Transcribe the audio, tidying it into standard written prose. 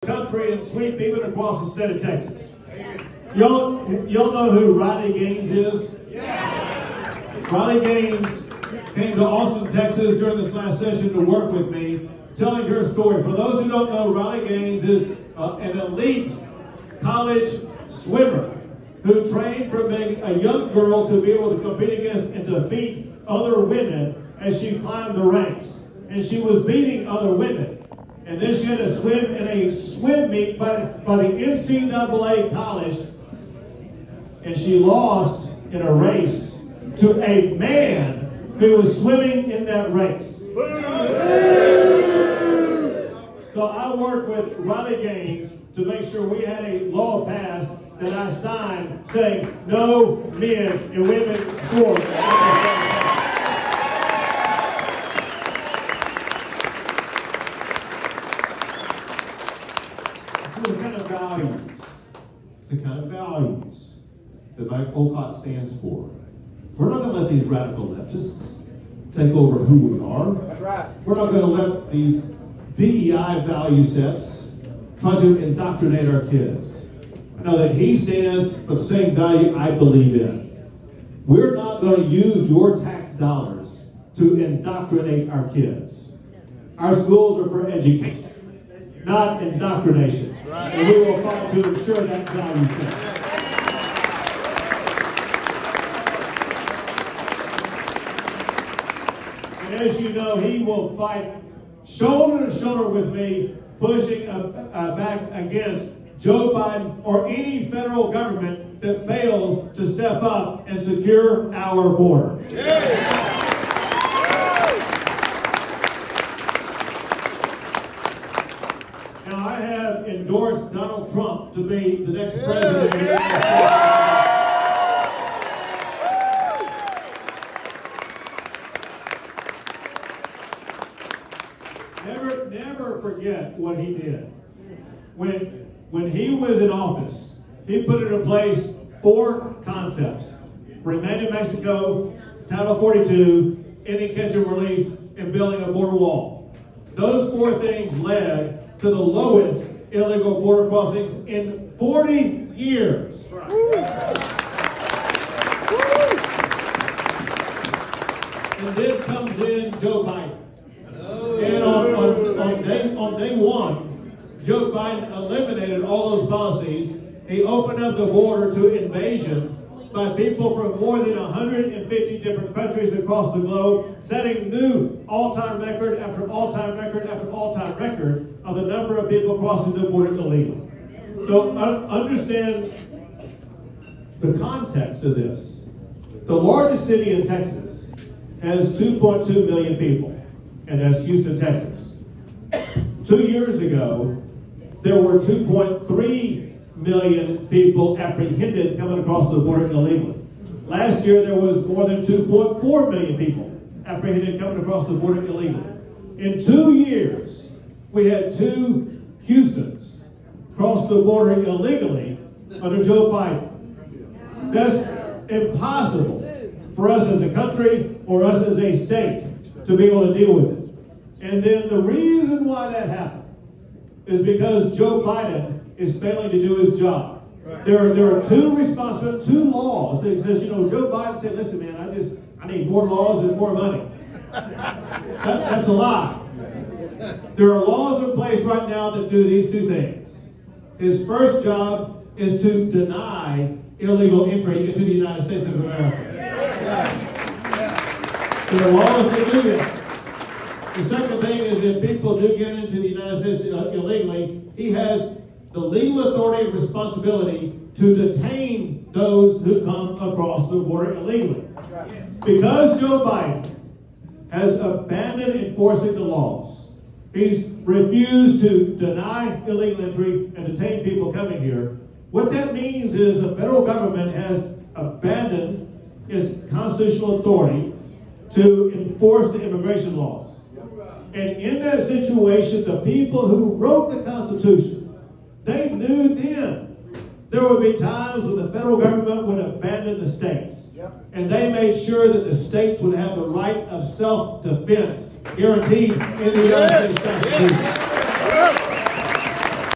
Country and sweep even across the state of Texas. Y'all know who Riley Gaines is? Yes. Riley Gaines came to Austin, Texas during this last session to work with me, telling her story. For those who don't know, Riley Gaines is an elite college swimmer who trained from being a young girl to be able to compete against and defeat other women as she climbed the ranks. And she was beating other women. And then she had to swim in a swim meet by the NCAA college. And she lost in a race to a man who was swimming in that race. So I worked with Riley Gaines to make sure we had a law passed that I signed saying no men and women sport. It's the kind of values that Olcott stands for. We're not going to let these radical leftists take over who we are. That's right. We're not going to let these DEI value sets try to indoctrinate our kids. Know that he stands for the same value I believe in. We're not going to use your tax dollars to indoctrinate our kids. Our schools are for education, not indoctrination. Right. And we will fight to ensure that value set. And as you know, he will fight shoulder to shoulder with me, pushing back against Joe Biden or any federal government that fails to step up and secure our border. Yeah. Now, I have endorsed Donald Trump to be the next president of the United States. Never forget what he did. When he was in office, he put into place 4 concepts: remain in Mexico, Title 42, ending catch and release, and building a border wall. Those 4 things led to the lowest illegal border crossings in 40 years. And then comes in Joe Biden. And on day one, Joe Biden eliminated all those policies. He opened up the border to invasion by people from more than 150 different countries across the globe, setting new all-time record after all-time record after all-time record of the number of people crossing the border illegally. So understand the context of this. The largest city in Texas has 2.2 million people, and that's Houston, Texas. 2 years ago, there were 2.3 million people apprehended coming across the border illegally. Last year, there was more than 2.4 million people apprehended coming across the border illegally. In 2 years, we had 2 Houstons cross the border illegally under Joe Biden. That's impossible for us as a country or us as a state to be able to deal with it. And then the reason why that happened is because Joe Biden is failing to do his job. There are 2 laws that exist. You know, Joe Biden said, listen, man, I need more laws and more money. That's a lie. There are laws in place right now that do these 2 things. His first job is to deny illegal entry into the United States of America. There are laws that do this. The second thing is if people do get into the United States illegally, he has the legal authority and responsibility to detain those who come across the border illegally. Because Joe Biden has abandoned enforcing the laws, he's refused to deny illegal entry and detain people coming here. What that means is the federal government has abandoned its constitutional authority to enforce the immigration laws. And in that situation, the people who wrote the Constitution, they knew then there would be times when the federal government would abandon the states. And they made sure that the states would have the right of self-defense guaranteed in the United States Constitution.